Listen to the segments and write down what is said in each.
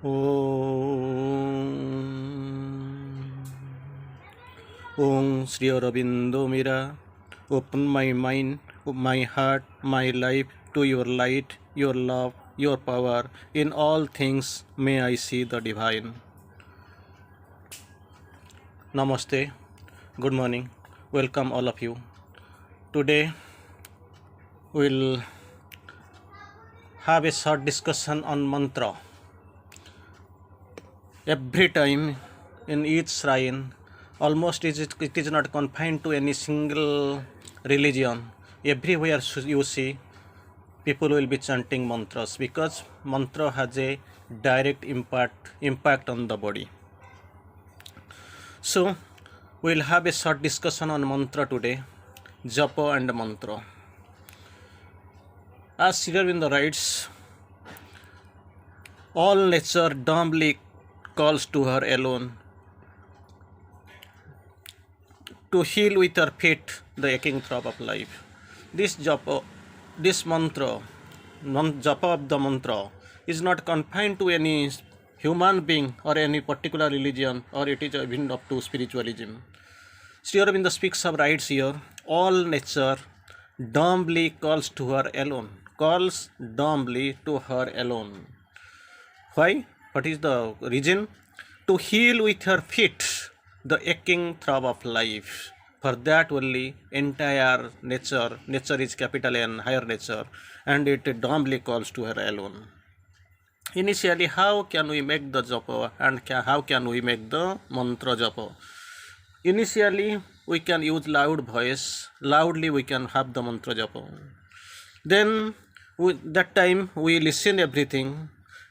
Om Sri Aurobindo Mira, open my mind, my heart, my life to your light, your love, your power. In all things may I see the divine. Namaste, good morning, welcome all of you. Today we'll have a short discussion on mantra. Every time in each shrine, almost it is not confined to any single religion. Everywhere you see, people will be chanting mantras because mantra has a direct impact on the body. So we'll have a short discussion on mantra today, japa and mantra. As Sri Aurobindo writes, all nature dumbly calls to her alone to heal with her feet the aching throb of life. This japa, this mantra, japa of the mantra is not confined to any human being or any particular religion, or it is even up to spiritualism. Sri Aurobindo speaks of rights here. All nature dumbly calls to her alone. Calls dumbly to her alone. Why? What is the reason? To heal with her feet the aching throb of life. For that only entire nature is capital N, higher nature, and it dumbly calls to her alone. Initially, how can we make the japa and how can we make the mantra japa? Initially, we can use loud voice. Loudly, we can have the mantra japa. Then, that time we listen everything.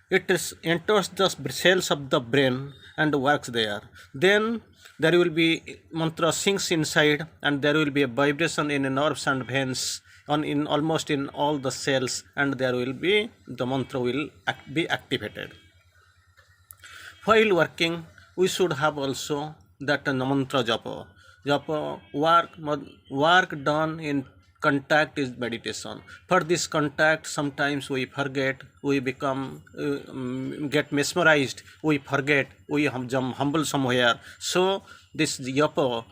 It enters the cells of the brain and works there. Then there will be mantra sinks inside, and there will be a vibration in the nerves and veins in almost in all the cells, and there will be the mantra will be activated. While working, we should have also that mantra japa. Japa work done in contact is meditation. For this contact, sometimes we forget, we become get mesmerized, we forget, we humble somewhere. So this japa,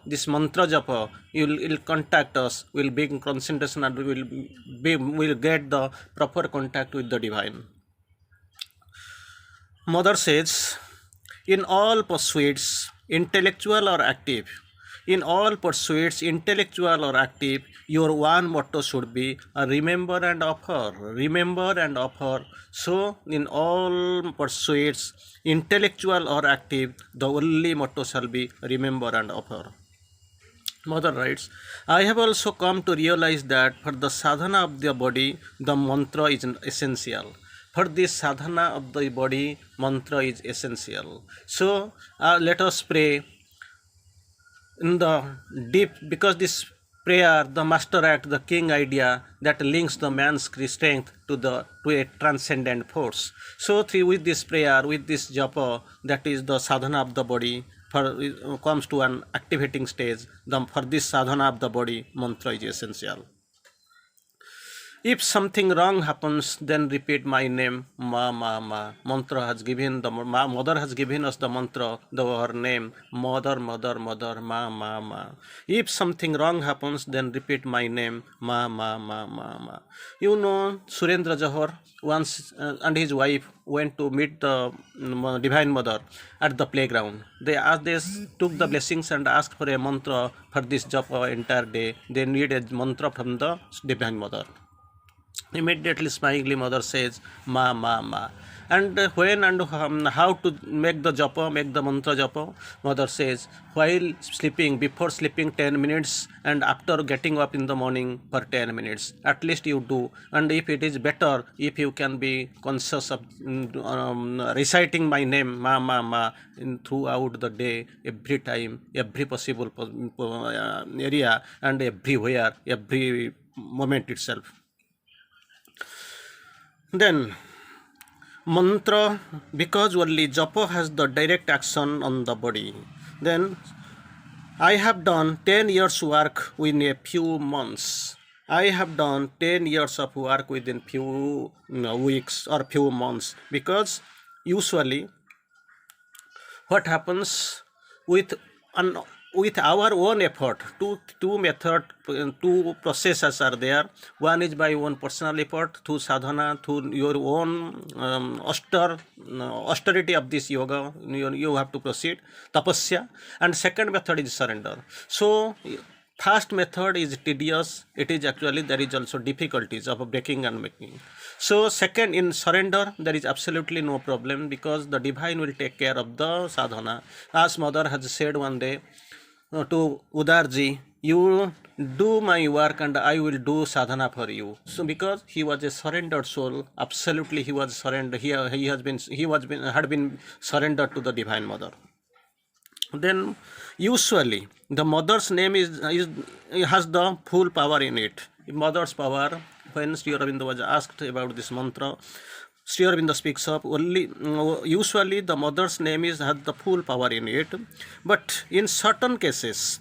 this mantra japa, will contact us, will be in concentration, and will get the proper contact with the divine. Mother says, in all pursuits, intellectual or active, your one motto should be remember and offer. Remember and offer. So, in all pursuits, intellectual or active, the only motto shall be remember and offer. Mother writes, I have also come to realize that for the sadhana of the body, the mantra is essential. For this sadhana of the body, mantra is essential. So, let us pray in the deep, because this prayer, the master act, the king idea that links the man's strength to a transcendent force. So with this prayer, with this japa, that is the sadhana of the body, comes to an activating stage. For this sadhana of the body, mantra is essential. If something wrong happens, then repeat my name, Ma, Ma, Ma. Mantra has given mother has given us the mantra, her name, Mother, Mother, Mother, Ma, Ma, Ma. If something wrong happens, then repeat my name, Ma, Ma, Ma, Ma, Ma. You know, Surendra Johar once and his wife went to meet the Divine Mother at the playground. They took the blessings and asked for a mantra for this japa entire day. They need a mantra from the Divine Mother. Immediately smilingly mother says, Ma, Ma, Ma. And when and how to make the japa, make the mantra japa, mother says, while sleeping, before sleeping 10 minutes, and after getting up in the morning for 10 minutes. At least you do. And if it is better, if you can be conscious of reciting my name, Ma, Ma, Ma, throughout the day, every time, every possible area, and everywhere, every moment itself. Then mantra, because only japa has the direct action on the body. Then I have done 10 years work within a few months. I have done 10 years of work within few weeks or few months, because usually what happens with an, with our own effort. Two processes are there. One is by one personal effort through sadhana, through your own austerity of this yoga. You have to proceed tapasya, and second method is surrender. So first method is tedious. It is actually, there is also difficulties of breaking and making. So second, in surrender, there is absolutely no problem, because the divine will take care of the sadhana. As mother has said one day to Udarji, you do my work and I will do sadhana for you. So because he was a surrendered soul, absolutely he was surrendered. Had been surrendered to the divine mother. Then usually the mother's name has the full power in it. Mother's power. When Sri Aurobindo was asked about this mantra, Sri Aurobindo speaks of only usually the mother's name has the full power in it, but in certain cases,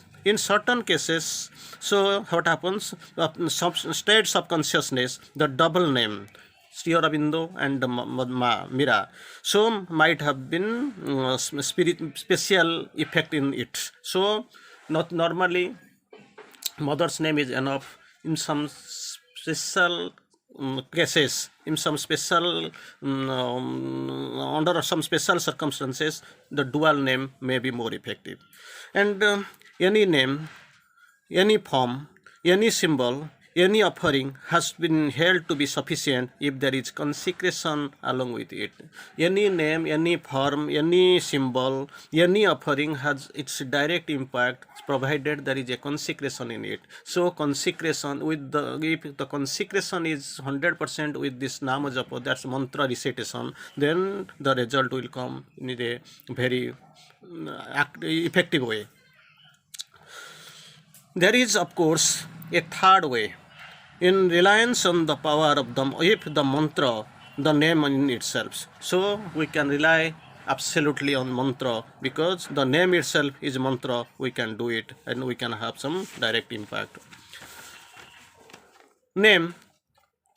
so what happens, some states of consciousness, the double name Sri Aurobindo and Mira, so might have been special effect in it. So not normally mother's name is enough. In some special cases, in some special under some special circumstances, the dual name may be more effective. And any name, any form, any symbol, any offering has been held to be sufficient if there is consecration along with it. Any name, any form, any symbol, any offering has its direct impact, provided there is a consecration in it. So consecration, if the consecration is 100% with this nama japa, that's mantra recitation, then the result will come in a very effective way. There is, of course, a third way. In reliance on the power of the mantra, the name in itself. So we can rely absolutely on mantra, because the name itself is mantra. We can do it and we can have some direct impact. Name,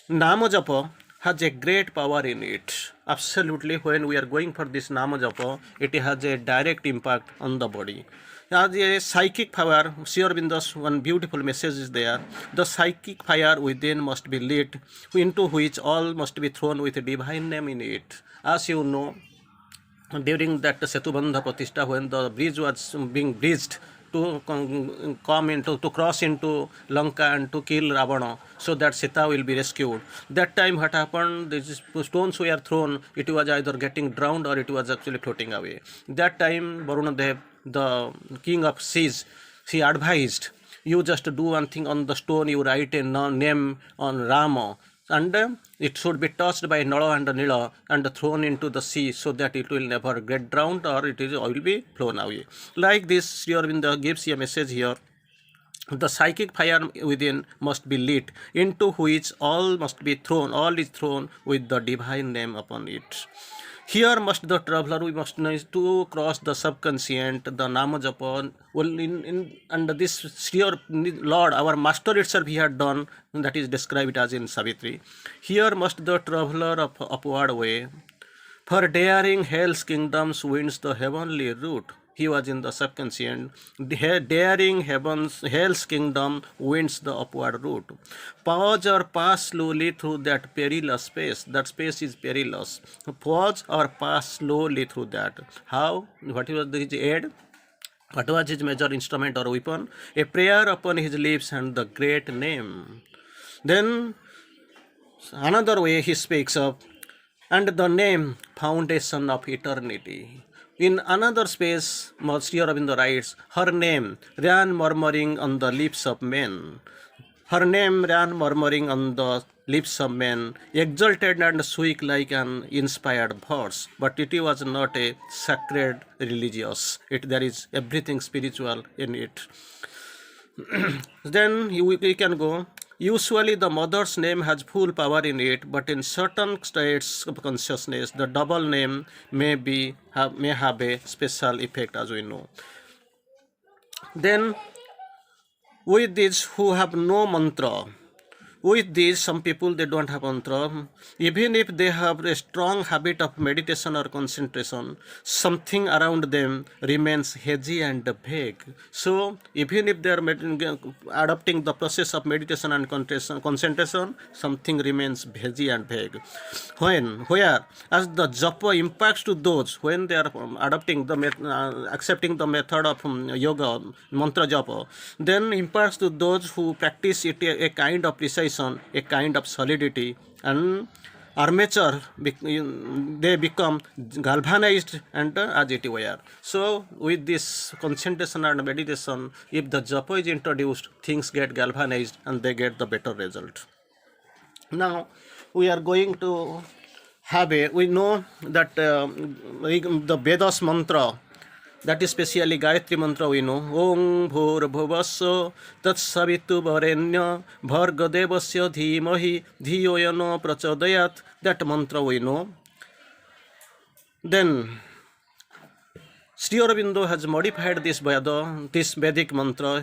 Nama Japa, has a great power in it. Absolutely, when we are going for this Nama Japa, it has a direct impact on the body. As a psychic power, Sri Aurobindo's one beautiful message is there. The psychic fire within must be lit, into which all must be thrown with a divine name in it. As you know, during that Setubandha Pratishtha, when the bridge was being bridged to cross into Lanka and to kill Ravana, so that Sita will be rescued. That time what happened, these stones were thrown, it was either getting drowned or it was actually floating away. That time Varunadev, the king of seas, he advised, you just do one thing, on the stone you write a name on Rama, and it should be touched by Nala and Nila and thrown into the sea, so that it will never get drowned or will be flown away. Like this, Sri Aurobindo gives a message here. The psychic fire within must be lit, into which all is thrown with the divine name upon it. Here must the traveler, we must know, to cross the subconscient, the Nama Japa, and this Sri Lord, our Master itself, he had done, that is described as in Savitri. Here must the traveler of upward way, for daring hell's kingdoms wins the heavenly route. He was in the subconscient. Daring hell's kingdom wins the upward route. Pause or pass slowly through that perilous space. That space is perilous. Pause or pass slowly through that. How? What was his aid? What was his major instrument or weapon? A prayer upon his lips and the great name. Then another way he speaks of, and the name, foundation of eternity. In another space, Sri Aurobindo writes, her name ran murmuring on the lips of men. Her name ran murmuring on the lips of men, exalted and sweet like an inspired verse. But it was not a sacred religious. There is everything spiritual in it. Then we can go. Usually the mother's name has full power in it, but in certain states of consciousness, the double name may have a special effect, as we know. Then with these who have no mantra, With these, some people they don't have mantra. Even if they have a strong habit of meditation or concentration, something around them remains hazy and vague. So, even if they are adopting the process of meditation and concentration, something remains hazy and vague. Where, as the japa impacts to those when they are adopting the accepting the method of yoga, mantra japa, then imparts to those who practice it a kind of precision, a kind of solidity, and armature they become galvanized and as it were. So with this concentration and meditation, if the japa is introduced, things get galvanized and they get the better result. Now we are going to have we know that the Vedas mantra, that is specially Gayatri mantra, we know Om Bhur Bhuvasya Tat Savitu Varenya Bharga Devasya Dhimahi Dhiyo Yano Prachodayat. That mantra we know. Then Sri Aurobindo has modified this Vedic mantra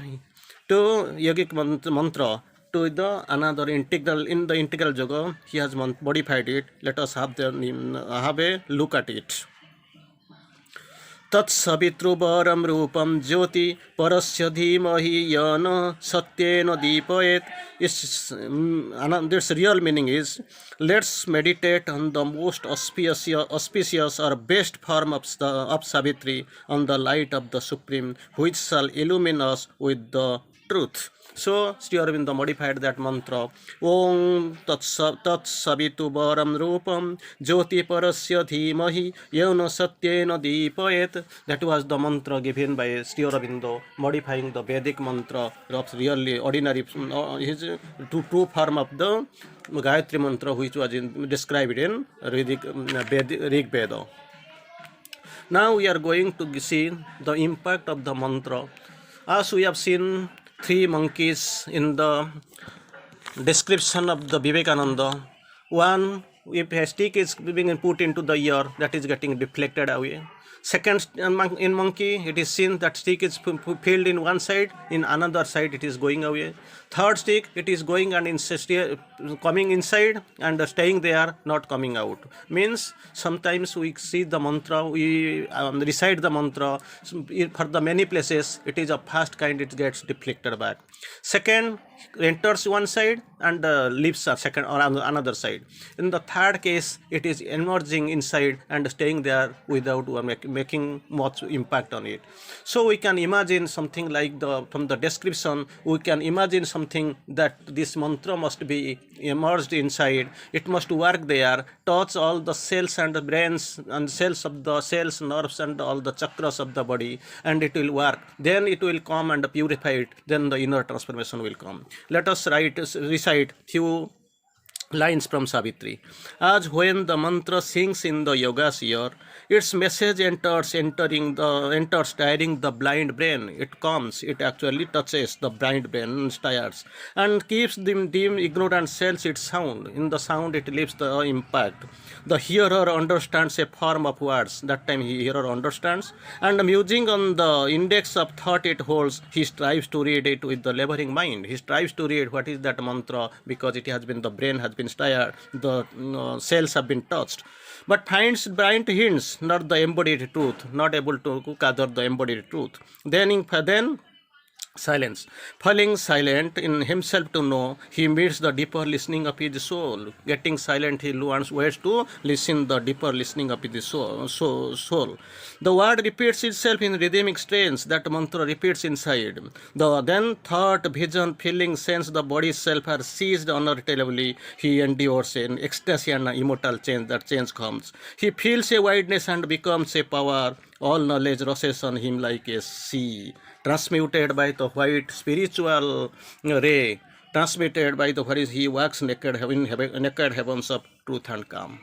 to yogic mantra to the another integral. In the integral yoga, he has modified it. Let us have a look at it. तत्सवितृवरं रूपं ज्योति परस्य धीमहि येन सत्येन दीपयेत्. This real meaning is, let's meditate on the most auspicious or best form of Savitri, on the light of the Supreme, which shall illumine us with the truth. So Sri Aurobindo modified that mantra. Om tat savitu varam rupam jyoti parasya dhimahi yena satyena deepayet. That was the mantra given by Sri Aurobindo, modifying the Vedic mantra of really ordinary his true form of the Gayatri mantra, which was described in Rig Veda. Now we are going to see the impact of the mantra. As we have seen three monkeys in the description of the Vivekananda. One, if a stick is being put into the ear, that is getting deflected away. Second, in monkey, it is seen that stick is filled in one side, in another side it is going away. Third stick, it is going and coming inside and staying there, not coming out. Means sometimes we see the mantra, we recite the mantra, for the many places it is a fast kind, it gets deflected back. Second, enters one side and leaves a second or another side. In the third case, it is emerging inside and staying there without making much impact on it. So we can imagine something like from the description, we can imagine something that this mantra must be immersed inside. It must work there, touch all the cells and the brains and cells of the cells, nerves and all the chakras of the body, and it will work. Then it will come and purify it. Then the inner transformation will come. Let us recite few lines from Savitri. As when the mantra sings in the yoga's ear, its message enters tiring the blind brain. It comes, it actually touches the blind brain and stirs, and keeps them dim ignorant cells its sound. In the sound it leaves the impact. The hearer understands a form of words. That time hearer understands, and musing on the index of thought it holds, he strives to read it with the laboring mind. He strives to read what is that mantra, because it has been, the brain has been stirred, the cells have been touched, but finds blind hints, not the embodied truth, not able to gather the embodied truth. Then silence. Falling silent in himself to know, he meets the deeper listening of his soul. Getting silent, he learns ways to listen the deeper listening of his soul. The word repeats itself in rhythmic strains. That mantra repeats inside. Then thought, vision, feeling, sense, the body's self are seized unalterably. He endures in ecstasy and immortal change. That change comes. He feels a wideness and becomes a power. All knowledge rushes on him like a sea, transmuted by the white spiritual ray, transmitted by the where he walks naked heavens of truth and calm.